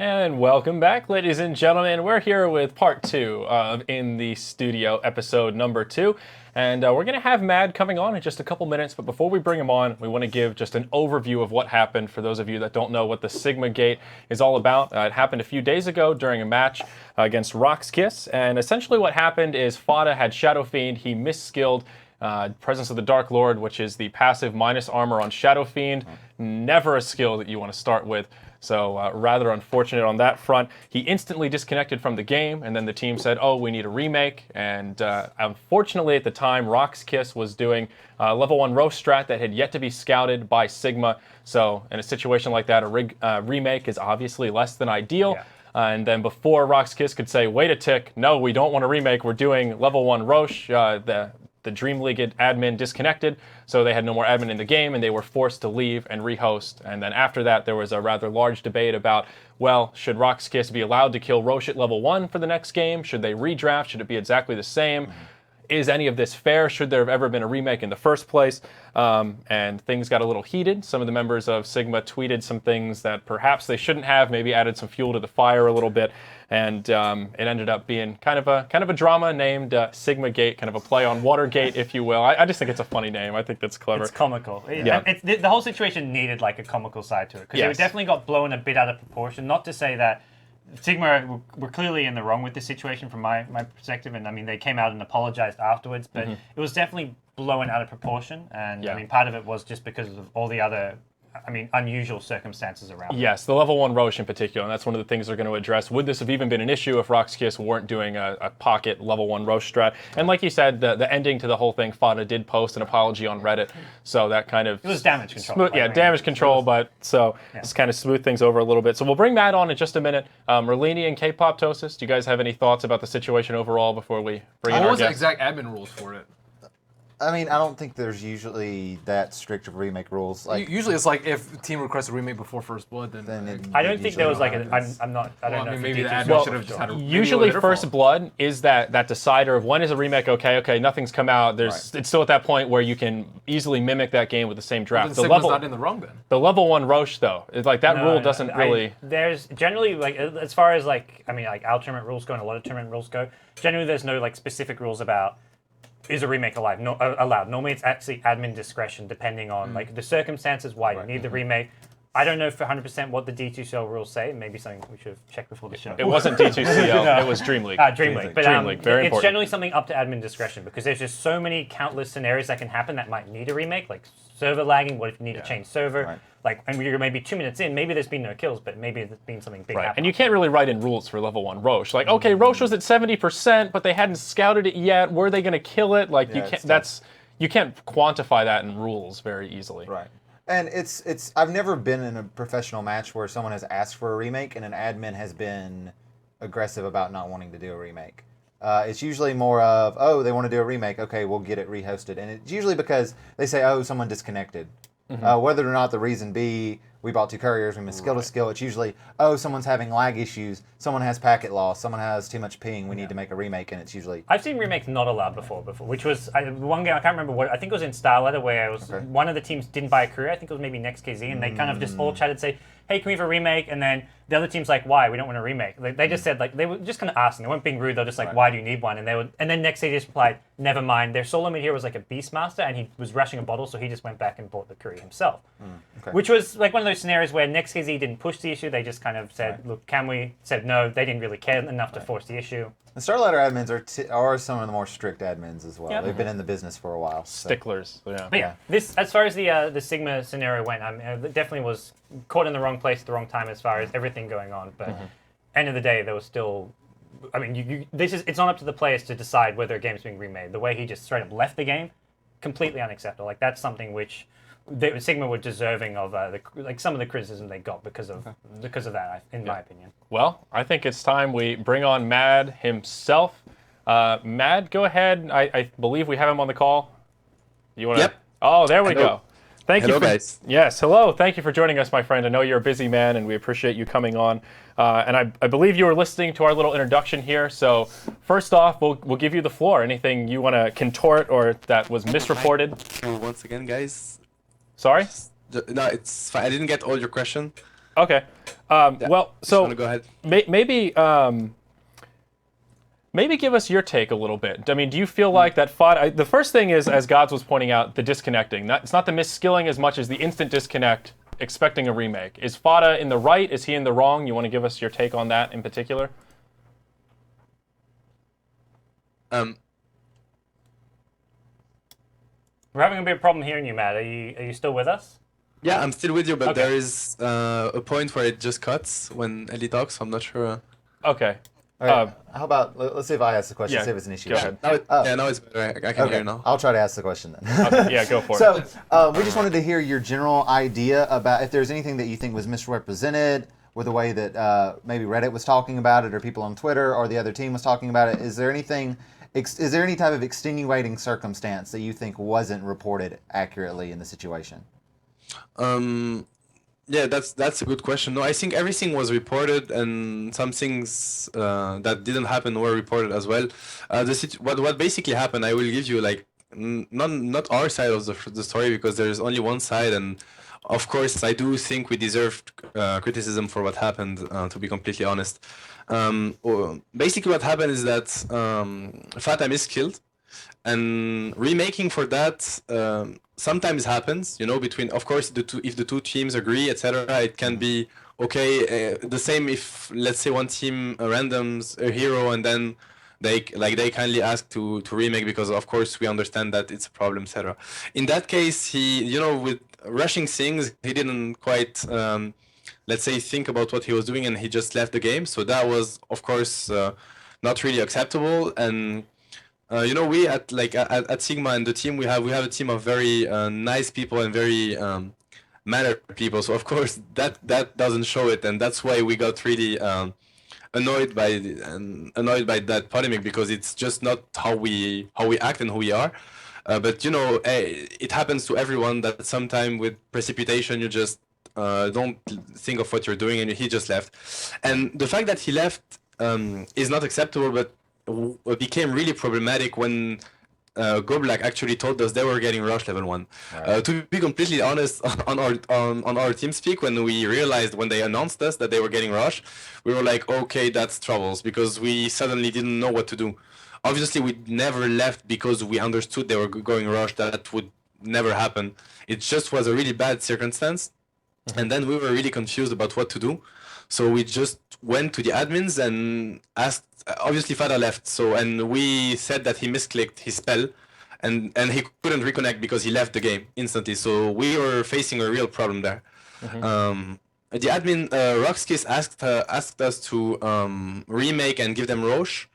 And welcome back, ladies and gentlemen. We're here with part 2 of In the Studio, episode number 2. And we're going to have Mad coming on in just a couple minutes. But before we bring him on, we want to give just an overview of what happened for those of you that don't know what the Sigma Gate is all about. It happened a few days ago during a match against Rock's Kiss. And essentially what happened is Fada had Shadow Fiend. He misskilled Presence of the Dark Lord, which is the passive minus armor on Shadow Fiend. Never a skill that you want to start with. So rather unfortunate on that front. He instantly disconnected from the game, and then the team said, oh, we need a remake. And unfortunately at the time, Rock's Kiss was doing level 1 roast strat that had yet to be scouted by Sigma. So in a situation like that, a remake is obviously less than ideal. Yeah. And then before Rock's Kiss could say, wait a tick, no, we don't want a remake, we're doing level 1 Roche, the Dream League admin disconnected, so they had no more admin in the game, and they were forced to leave and rehost. And then after that, there was a rather large debate about, well, should Rock's Kiss be allowed to kill Roche at level 1 for the next game? Should they redraft? Should it be exactly the same? Mm-hmm. Is any of this fair? Should there have ever been a remake in the first place? And things got a little heated. Some of the members of Sigma tweeted some things that perhaps they shouldn't have, maybe added some fuel to the fire a little bit. And it ended up being kind of a drama named Sigma Gate, kind of a play on Watergate, if you will. I just think it's a funny name. I think that's clever. It's comical. Yeah. The whole situation needed like a comical side to it, because yes. It definitely got blown a bit out of proportion. Not to say that Sigma were clearly in the wrong with the situation from my perspective, and I mean they came out and apologized afterwards, but it was definitely blown out of proportion, and I mean part of it was just because of all the other unusual circumstances around. Yes, the level 1 Roche in particular, and that's one of the things they're going to address. Would this have even been an issue if Rock's Kiss weren't doing a pocket level 1 Roche strat? And like you said, the ending to the whole thing, Fada did post an apology on Reddit, so that kind of... It was damage control. Damage control, but just kind of smooth things over a little bit. So we'll bring Matt on in just a minute. Merlini and K-Pop Tosis, do you guys have any thoughts about the situation overall before we bring in our guest? What was the exact admin rules for it? I mean, I don't think there's usually that strict of remake rules. Usually it's like if the team requests a remake before First Blood, then I don't think there was like I don't know. Maybe the admin should have just had a usually First Blood is that decider of when is a remake okay, nothing's come out. It's still at that point where you can easily mimic that game with the same draft. Well, then Sigma's not in the wrong then. The level 1 Roche though, is like that rule doesn't really. There's generally like as far as like our tournament rules go and a lot of tournament rules go. Generally, there's no like specific rules about. Is a remake allowed? Normally, it's actually admin discretion, depending on like the circumstances why you need the remake. I don't know for 100% what the D2CL rules say. Maybe something we should have checked before the show. It wasn't D2CL. It was Dream League. Dream League. But Dream League. Very it's important. generally something up to admin discretion because there's just so many countless scenarios that can happen that might need a remake, like server lagging. What if you need to change server? Right. Like, and you're maybe 2 minutes in, maybe there's been no kills, but maybe there's been something big happen. And you can't really write in rules for level 1 Roche. Like, okay, Roche was at 70%, but they hadn't scouted it yet. Were they going to kill it? Like, you can't. You can't quantify that in rules very easily. Right. And it's I've never been in a professional match where someone has asked for a remake and an admin has been aggressive about not wanting to do a remake. It's usually more of, oh, they want to do a remake. Okay, we'll get it rehosted. And it's usually because they say, oh, someone disconnected. Whether or not the reason be, we bought 2 couriers, we missed skill to skill, it's usually, oh, someone's having lag issues, someone has packet loss, someone has too much ping, we need to make a remake, and it's usually... I've seen remakes not allowed before, which was one game, I can't remember what, I think it was in Starletter, where one of the teams didn't buy a courier, I think it was maybe NextKZ, and they kind of just all chatted, say, hey, can we have a remake? And then the other team's like, why? We don't want a remake. They just said, like, they were just kind of asking. They weren't being rude. They were just like, why do you need one? And then NextKZ just replied, never mind. Their solo mid here was like a Beastmaster, and he was rushing a bottle, so he just went back and bought the courier himself. Which was like one of those scenarios where NextKZ didn't push the issue. They just kind of said, look, can we? Said no. They didn't really care enough to force the issue. The Starlighter admins are some of the more strict admins as well. Yep. They've been in the business for a while. So. Sticklers. But yeah, this as far as the Sigma scenario went, it definitely was caught in the wrong place at the wrong time as far as everything going on. But end of the day, there was still. I mean, it's not up to the players to decide whether a game's being remade. The way he just straight up left the game, completely unacceptable. Like that's something which. Sigma were deserving of some of the criticism they got because of that, in my opinion. Well, I think it's time we bring on Mad himself. Mad, go ahead. I believe we have him on the call. You want to? Yep. Oh, there we go. Thank you, guys. Yes, hello. Thank you for joining us, my friend. I know you're a busy man, and we appreciate you coming on. And I believe you were listening to our little introduction here. So first off, we'll give you the floor. Anything you want to contort or that was misreported? Once again, guys. Sorry? No, it's fine. I didn't get all your question. Okay. Well, so wanna go ahead? Maybe give us your take a little bit. I mean, do you feel like that FOD? The first thing is, as Gods was pointing out, the disconnecting. It's not the misskilling as much as the instant disconnect, expecting a remake. Is FODA in the right? Is he in the wrong? You want to give us your take on that in particular? We're having a bit of problem hearing you, Matt. Are you still with us? Yeah, I'm still with you, but Okay. there is a point where it just cuts when Ellie talks. So I'm not sure. Okay. All right. How about let's see if I ask the question, yeah, see if it's an issue. go ahead. Now it's better. I can hear now. I'll try to ask the question then. Okay, yeah, go for it. So we just wanted to hear your general idea about if there's anything that you think was misrepresented with the way that maybe Reddit was talking about it, or people on Twitter, or the other team was talking about it. Is there anything? Is there any type of extenuating circumstance that you think wasn't reported accurately in the situation? Yeah, that's a good question. No, I think everything was reported, and some things that didn't happen were reported as well. What basically happened, I will give you like not our side of the story, because there is only one side, and of course I do think we deserved criticism for what happened. To be completely honest, basically what happened is that Fatam is killed. And remaking for that sometimes happens, between, of course, if the two teams agree, etc. It can be okay. The same if, let's say, one team randoms a hero and then they kindly ask to remake, because of course we understand that it's a problem, etc. In that case, he, with rushing things, he didn't quite, let's say, think about what he was doing, and he just left the game. So that was, of course, not really acceptable. And we at Sigma and the team, we have a team of very nice people and very mannered people. So of course that doesn't show it, and that's why we got really annoyed by that polemic, because it's just not how we act and who we are. But it happens to everyone that sometime with precipitation you just don't think of what you're doing, and he just left. And the fact that he left is not acceptable, but became really problematic when Goblak actually told us they were getting rush level 1. Right. To be completely honest, on our team speak, when we realized, when they announced us that they were getting rush, we were like, okay, that's troubles, because we suddenly didn't know what to do. Obviously, we never left because we understood they were going rush. That would never happen. It just was a really bad circumstance, and then we were really confused about what to do. So we just went to the admins and asked. Obviously, Fada left, and we said that he misclicked his spell, and he couldn't reconnect because he left the game instantly. So we were facing a real problem there. Mm-hmm. The admin Roxkiss asked us to remake and give them Roche.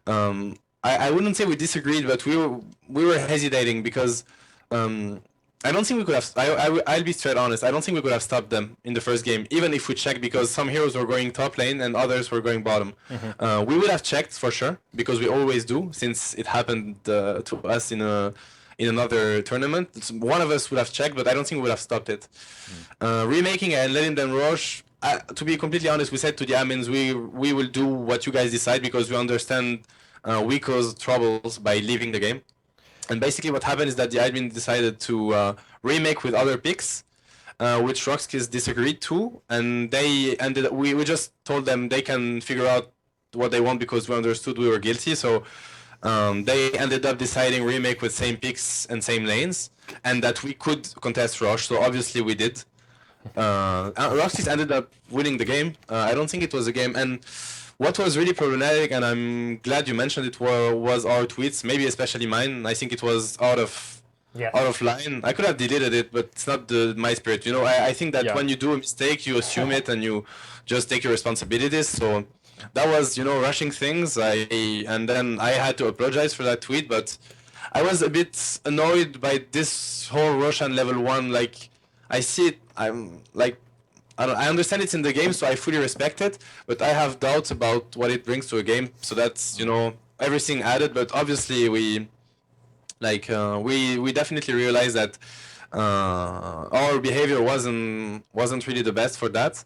I wouldn't say we disagreed, but we were hesitating because. I don't think we could have. I'll be straight honest. I don't think we could have stopped them in the first game, even if we checked, because some heroes were going top lane and others were going bottom. Mm-hmm. We would have checked for sure, because we always do, since it happened to us in another tournament. One of us would have checked, but I don't think we would have stopped it. Remaking and letting them rush. To be completely honest, we said to the admins, we will do what you guys decide, because we understand we cause troubles by leaving the game. And basically what happened is that the admin decided to remake with other picks, which Roxkiss disagreed to, and they ended up, we just told them they can figure out what they want, because we understood we were guilty. So they ended up deciding remake with same picks and same lanes, and that we could contest Roche. So obviously we did. Roxkiss ended up winning the game. I don't think it was a game. And what was really problematic, and I'm glad you mentioned it, was our tweets, maybe especially mine. I think it was out of line. I could have deleted it, but it's not my spirit. I think that when you do a mistake, you assume it and you just take your responsibilities. So that was, rushing things. And then I had to apologize for that tweet, but I was a bit annoyed by this whole Russian level 1. Like, I see it, I'm like, I understand it's in the game, so I fully respect it, but I have doubts about what it brings to a game. So that's, everything added. But obviously we definitely realized that our behavior wasn't really the best for that,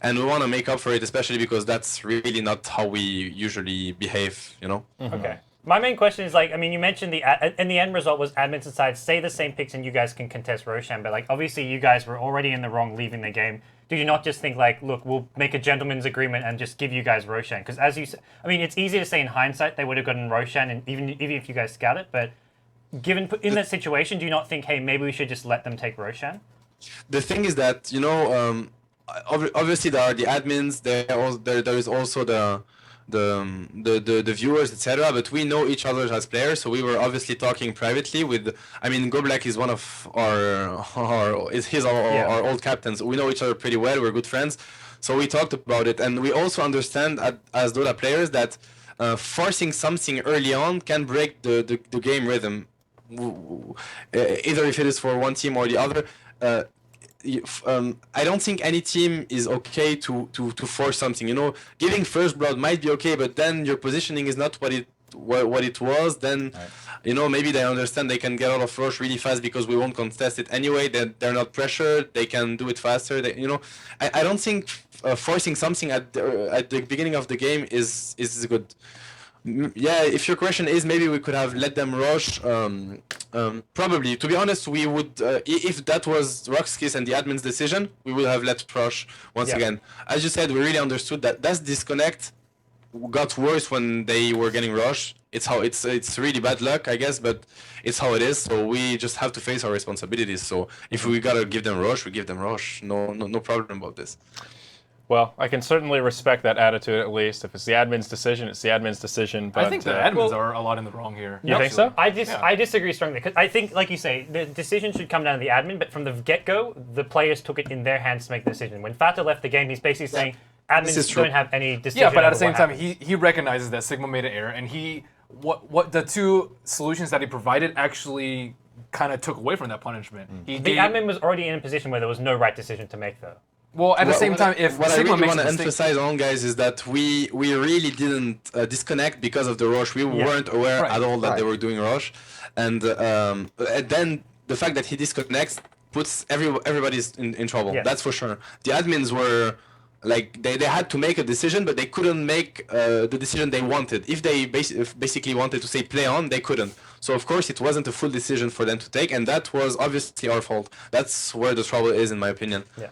and we want to make up for it, especially because that's really not how we usually behave. Okay. My main question is like, I mean, you mentioned and the end result was admins decide say the same picks and you guys can contest Roshan, but like obviously you guys were already in the wrong leaving the game. Do you not just think like, look, we'll make a gentleman's agreement and just give you guys Roshan? Because as you said, I mean, it's easy to say in hindsight they would have gotten Roshan, and even if you guys scout it, but given in that situation, do you not think, hey, maybe we should just let them take Roshan? The thing is that obviously there are the admins. There is also the viewers, etc. But we know each other as players, so we were obviously talking privately with. I mean, GoBlack is one of our old captains. We know each other pretty well. We're good friends, so we talked about it, and we also understand as Dota players that forcing something early on can break the game rhythm. Either if it is for one team or the other. I don't think any team is okay to force something. Giving first blood might be okay, but then your positioning is not what it was. Then, maybe they understand they can get out of rush really fast because we won't contest it anyway. They're not pressured. They can do it faster. I don't think forcing something at the beginning of the game is good. Yeah, if your question is maybe we could have let them rush, probably. To be honest, we would, if that was Roxkiss and the admin's decision, we would have let rush once again. As you said, we really understood that disconnect got worse when they were getting rushed. It's really bad luck, I guess, but it's how it is. So we just have to face our responsibilities. So if we gotta give them rush, we give them rush. No problem about this. Well, I can certainly respect that attitude at least. If it's the admin's decision, it's the admin's decision. But I think the admins are a lot in the wrong here. You think so? I disagree strongly because I think, like you say, the decision should come down to the admin. But from the get-go, the players took it in their hands to make the decision. When Fata left the game, he's basically saying admins don't have any decision. Yeah, but at the over same time, happens. he recognizes that Sigma made an error, and what the two solutions that he provided actually kind of took away from that punishment. The admin was already in a position where there was no right decision to make, though. Well, at the same time, if what Sigma I really makes want a to mistake, emphasize on, guys, is that we really didn't disconnect because of the rush. We weren't aware at all that they were doing rush, and then the fact that he disconnects puts everybody in trouble. Yes. That's for sure. The admins were like they had to make a decision, but they couldn't make the decision they wanted. If they basically wanted to say play on, they couldn't. So of course it wasn't a full decision for them to take, and that was obviously our fault. That's where the trouble is, in my opinion. Yeah.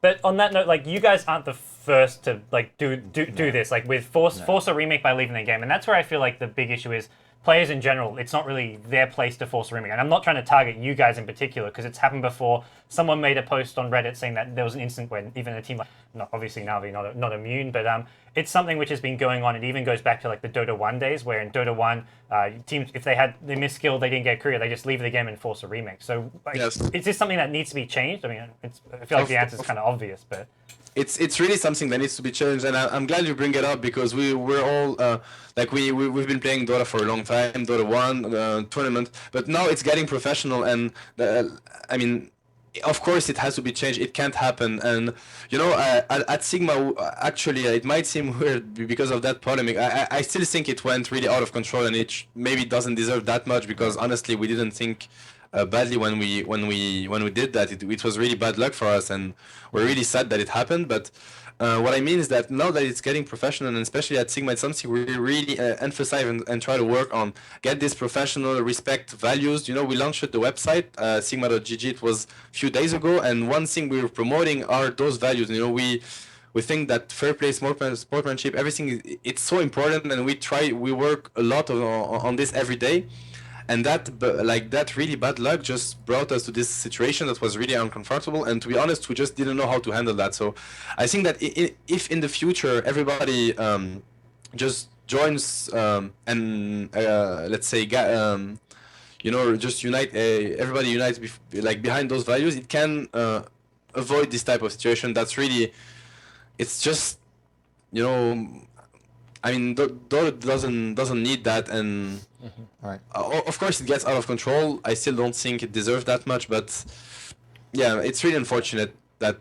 But on that note, like you guys aren't the first to like do this, like with force a remake by leaving the game, and that's where I feel like the big issue is players in general. It's not really their place to force a remake, and I'm not trying to target you guys in particular because it's happened before. Someone made a post on Reddit saying that there was an instant when even a team like, obviously Navi not immune, but it's something which has been going on. It even goes back to like the Dota 1 days, where in Dota 1, teams if they miss skill, they didn't get career, they just leave the game and force a remake. So like, is this something that needs to be changed? I mean, I feel like the answer is kind of obvious, but. It's really something that needs to be changed, and I'm glad you bring it up because we're all we've been playing Dota for a long time, Dota 1 tournament, but now it's getting professional, and I mean, of course it has to be changed. It can't happen, and at Sigma, actually, it might seem weird because of that polemic. I still think it went really out of control, and it maybe doesn't deserve that much because honestly, we didn't think. Badly when we did that. It was really bad luck for us, and we're really sad that it happened. But what I mean is that now that it's getting professional, and especially at Sigma, it's something we really emphasize and try to work on. Get this professional, respect values. We launched the website sigma.gg. It was a few days ago, and one thing we were promoting are those values. We think that fair play, sportsmanship, everything it's so important, and we work a lot on this every day. And that really bad luck just brought us to this situation that was really uncomfortable. And to be honest, we just didn't know how to handle that. So I think that if in the future everybody just joins and let's say just unite, everybody unites behind those values, it can avoid this type of situation. That's really, it's just I mean, Dota doesn't need that, and of course it gets out of control. I still don't think it deserves that much, but yeah, it's really unfortunate that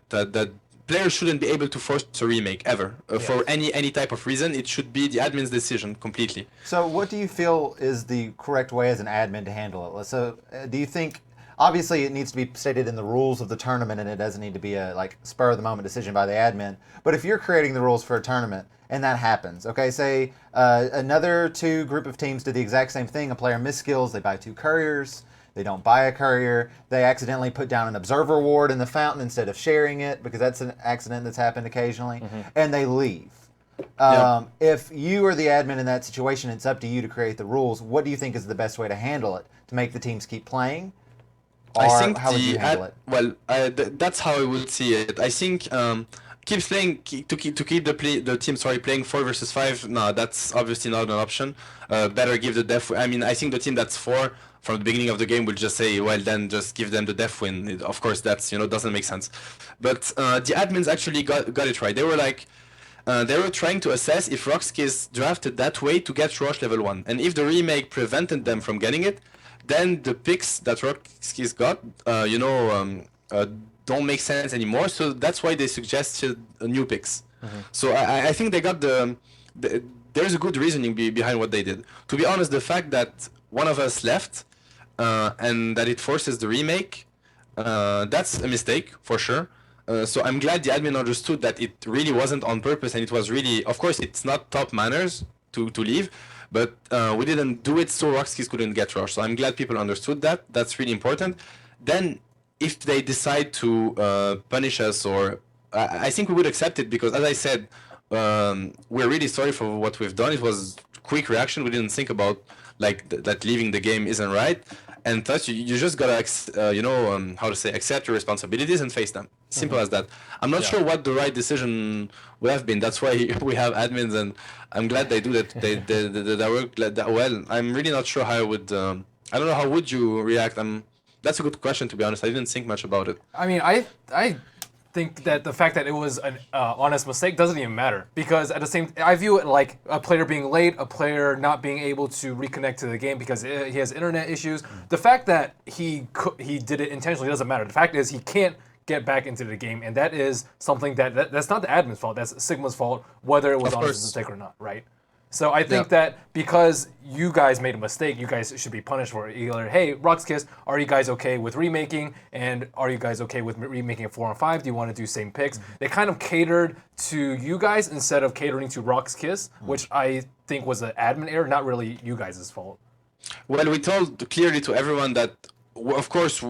players shouldn't be able to force a remake ever for any type of reason. It should be the admin's decision completely. So, what do you feel is the correct way as an admin to handle it? So, do you think? obviously it needs to be stated in the rules of the tournament, and it doesn't need to be a like spur of the moment decision by the admin. But if you're creating the rules for a tournament and that happens, okay, say another group of teams did the exact same thing. A player misskills, they buy 2 couriers. They don't buy a courier. They accidentally put down an observer ward in the fountain instead of sharing it, because that's an accident that's happened occasionally, and they leave. If you are the admin in that situation, it's up to you to create the rules. What do you think is the best way to handle it? To make the teams keep playing? Or I think how would you handle it? well, that's how I would see it. I think keep playing to keep the team playing 4 versus 5. No, that's obviously not an option. Better give the def. I mean, I think the team that's 4 from the beginning of the game will just say, well, then just give them the def win. Of course, that's doesn't make sense. But the admins actually got it right. They were like. They were trying to assess if Roxkiss drafted that way to get Rush level 1. And if the remake prevented them from getting it, then the picks that Roxkiss got, don't make sense anymore. So that's why they suggested new picks. So I think they got there's a good reasoning behind what they did. To be honest, the fact that one of us left and that it forces the remake, that's a mistake for sure. So I'm glad the admin understood that it really wasn't on purpose, and it was really, of course, it's not top manners to leave, but we didn't do it so Roxkiss couldn't get rushed. So I'm glad people understood that. That's really important. Then if they decide to punish us, or I think we would accept it, because as I said, we're really sorry for what we've done. It was quick reaction. We didn't think about that leaving the game isn't right. And thus, you just gotta, accept your responsibilities and face them. Simple as that. I'm not sure what the right decision would have been. That's why we have admins, and I'm glad they do that. They work that well. I'm really not sure how I would. I don't know, how would you react? That's a good question, to be honest. I didn't think much about it. I mean, I think that the fact that it was an honest mistake doesn't even matter, because at the same, I view it like a player being late, a player not being able to reconnect to the game because he has internet issues. The fact that he did it intentionally doesn't matter. The fact is he can't get back into the game, and that is something that's not the admin's fault. That's Sigma's fault, whether it was an honest mistake or not, right? So I think that because you guys made a mistake, you guys should be punished for it. Either, hey, Roxkiss, are you guys okay with remaking? And are you guys okay with remaking it 4 and 5? Do you want to do same picks? They kind of catered to you guys instead of catering to Roxkiss, which I think was an admin error, not really you guys' fault. Well, we told clearly to everyone that, of course,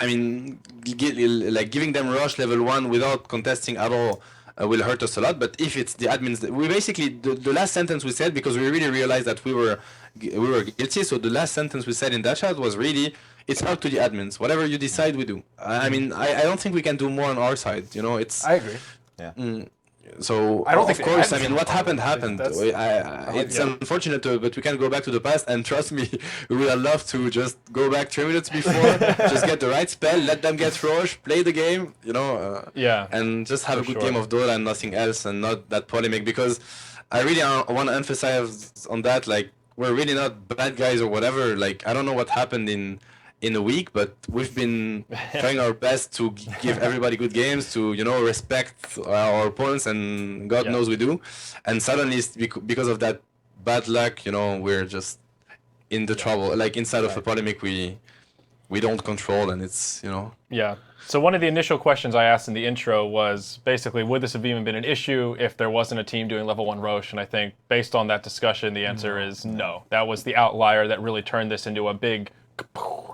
I mean, giving them rush level 1 without contesting at all will hurt us a lot. But if it's the admins, we basically, the last sentence we said, because we really realized that we were guilty, so the last sentence we said in that chat was really, it's up to the admins. Whatever you decide, we do. I mean, I don't think we can do more on our side. It's. I agree. Yeah. So I don't think of course, I mean, what happened. It's unfortunate, but we can go back to the past, and trust me, we would love to just go back 3 minutes before, just get the right spell, let them get rush, play the game, and just have a good game of Dota and nothing else, and not that polemic. Because I really want to emphasize on that, we're really not bad guys or whatever. I don't know what happened in a week, but we've been trying our best to give everybody good games, to respect our opponents, and God knows we do. And suddenly, because of that bad luck, we're just in the trouble. Inside of a polemic, we don't control, and it's Yeah. So one of the initial questions I asked in the intro was basically, would this have even been an issue if there wasn't a team doing level 1 Roche? And I think based on that discussion, the answer is no. That was the outlier that really turned this into a big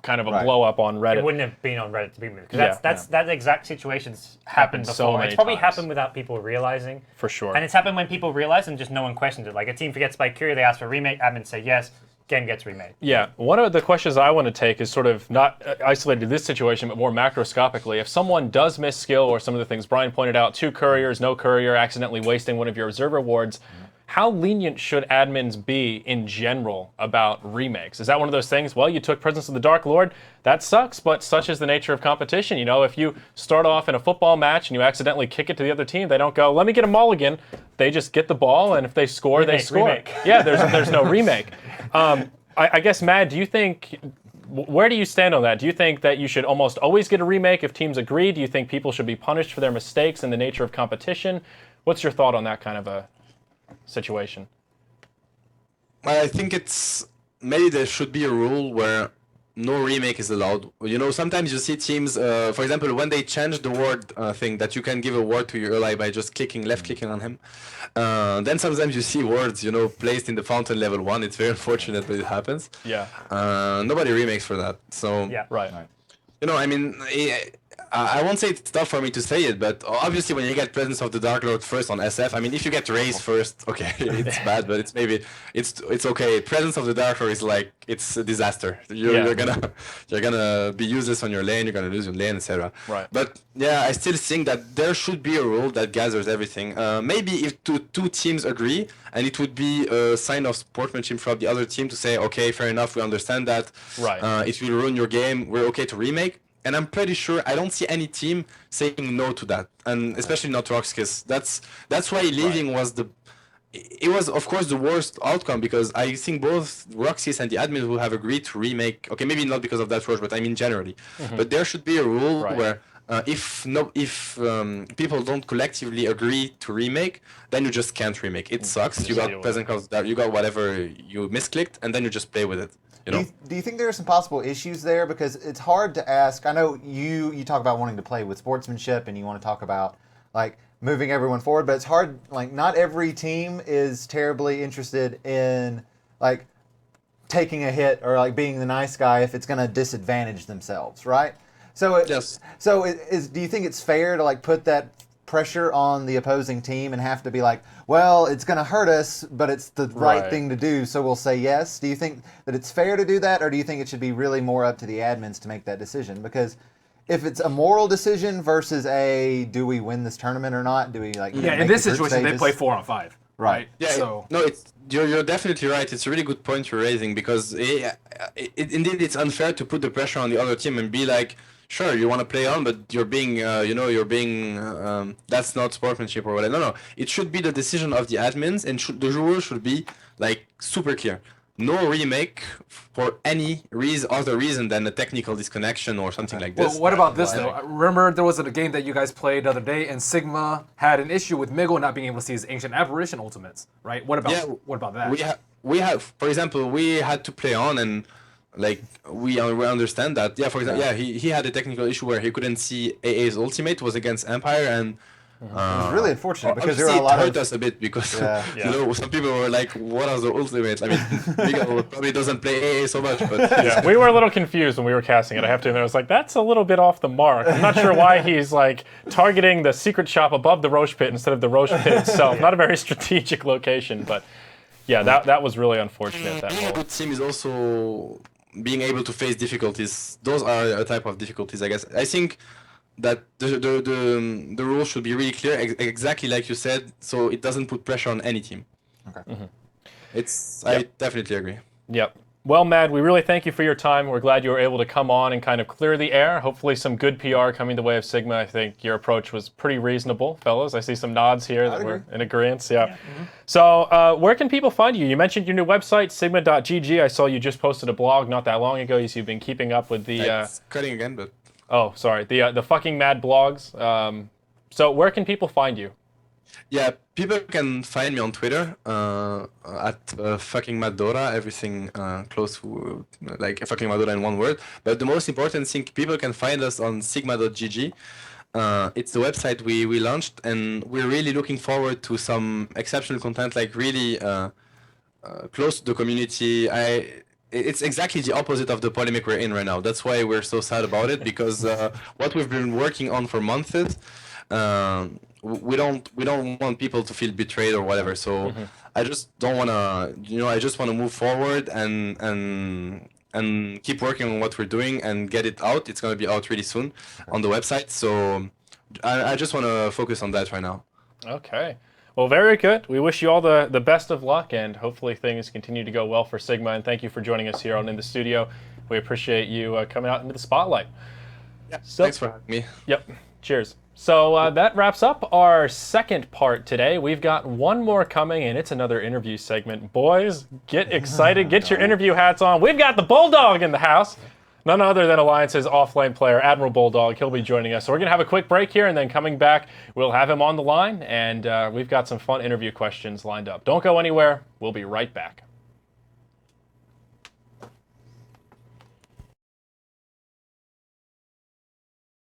kind of a blow up on Reddit. It wouldn't have been on Reddit to begin with, because that exact situation's happened before. So many it's probably times. happened without people realizing. For sure. And it's happened when people realize and just no one questions it. Like a team forgets by Curia, they ask for a remake, admins say yes, game gets remade. Yeah, one of the questions I want to take is sort of not isolated to this situation, but more macroscopically. If someone does miss skill, or some of the things Brian pointed out, 2 couriers, no courier, accidentally wasting one of your observer wards, how lenient should admins be in general about remakes? Is that one of those things, well, you took Presence of the Dark Lord, that sucks, but such is the nature of competition. If you start off in a football match and you accidentally kick it to the other team, they don't go, let me get a mulligan. They just get the ball, and if they score, they score. Remake. Yeah, there's no remake. I guess, Mad, do you think, where do you stand on that? Do you think that you should almost always get a remake if teams agree? Do you think people should be punished for their mistakes in the nature of competition? What's your thought on that kind of a situation? I think maybe there should be a rule where no remake is allowed. Sometimes you see teams, for example, when they change the word thing that you can give a word to your ally by just left clicking on him. Then sometimes you see words, placed in the fountain level 1. It's very unfortunate, but it happens. Yeah. Nobody remakes for that. So Yeah. Right. I mean, I won't say it's tough for me to say it, but obviously when you get Presence of the Dark Lord first on SF, I mean, if you get Raze first, okay, it's bad, but it's okay. Presence of the Dark Lord is like, it's a disaster. You're gonna be useless on your lane, you're gonna lose your lane, etc. Right. But yeah, I still think that there should be a rule that gathers everything. Maybe if two teams agree, and it would be a sign of sportsmanship from the other team to say, okay, fair enough, we understand that. Right. It will ruin your game. We're okay to remake. And I'm pretty sure I don't see any team saying no to that, and especially not Roxkiss. That's why leaving was it was of course the worst outcome, because I think both Roxkiss and the admins will have agreed to remake. Okay, maybe not because of that rush, but I mean generally. But there should be a rule where if people don't collectively agree to remake, then you just can't remake. It sucks. You got Peasant Cause, you got whatever you misclicked, and then you just play with it. Do you think there are some possible issues there? Because it's hard to ask. I know you talk about wanting to play with sportsmanship and you want to talk about like moving everyone forward, but it's hard. Like not every team is terribly interested in like taking a hit or like being the nice guy if it's going to disadvantage themselves, right? So Yes. So do you think it's fair to like put that pressure on the opposing team and have to be like, well, it's going to hurt us, but it's the right thing to do, so we'll say yes? Do you think that it's fair to do that, or do you think it should be really more up to the admins to make that decision? Because if it's a moral decision versus do we win this tournament or not? Do we like? Yeah, in this situation, they play 4-on-5. Right. Yeah. So You're definitely right. It's a really good point you're raising, because indeed it's unfair to put the pressure on the other team and be like, sure, you want to play on, but you're being, that's not sportsmanship or whatever. No. It should be the decision of the admins, and the rule should be like super clear. No remake for any other reason than a technical disconnection or something like this. Well, what about this though? Remember there was a game that you guys played the other day, and Sigma had an issue with Miggle not being able to see his Ancient Apparition ultimates, right? What about that? We have, for example, we had to play on, and like we understand that. Yeah, for example, he had a technical issue where he couldn't see AA's ultimate was against Empire, and it was really unfortunate because there obviously were a lot it hurt us a bit because some people were like, "What are the ultimates?" I mean, Miguel probably doesn't play AA so much, but we were a little confused when we were casting it. I have to admit, I was like, "That's a little bit off the mark." I'm not sure why he's like targeting the secret shop above the Roche pit instead of the Roche pit itself. Not a very strategic location, but yeah, that was really unfortunate. That being a good team is also being able to face difficulties. Those are a type of difficulties, I guess. I think that the rules should be really clear, exactly like you said, so it doesn't put pressure on any team. Okay. I definitely agree. Yep. Well, Mad, we really thank you for your time. We're glad you were able to come on and kind of clear the air. Hopefully some good PR coming the way of Sigma. I think your approach was pretty reasonable, fellas. I see some nods here that we're in agreement. Yeah. So where can people find you? You mentioned your new website, sigma.gg. I saw you just posted a blog not that long ago. You've been keeping up with the... It's cutting again, but... Oh, sorry. The fucking mad blogs. So where can people find you? Yeah, people can find me on Twitter at fucking mad Dota. Everything close to like fucking mad Dota in one word. But the most important thing, people can find us on sigma.gg. It's the website we launched, and we're really looking forward to some exceptional content, like really close to the community. It's exactly the opposite of the polemic we're in right now. That's why we're so sad about it, because what we've been working on for months, we don't want people to feel betrayed or whatever. So I just don't want to, I just want to move forward and keep working on what we're doing and get it out. It's going to be out really soon on the website. So I just want to focus on that right now. Okay. Well, very good. We wish you all the best of luck, and hopefully things continue to go well for Sigma. And thank you for joining us here on In the Studio. We appreciate you coming out into the spotlight. Yeah, thanks for having me. Yep. Cheers. So that wraps up our second part today. We've got one more coming, and it's another interview segment. Boys, get excited. Get your interview hats on. We've got the Bulldog in the house. None other than Alliance's off-lane player, Admiral Bulldog. He'll be joining us. So we're going to have a quick break here, and then coming back, we'll have him on the line, and we've got some fun interview questions lined up. Don't go anywhere. We'll be right back.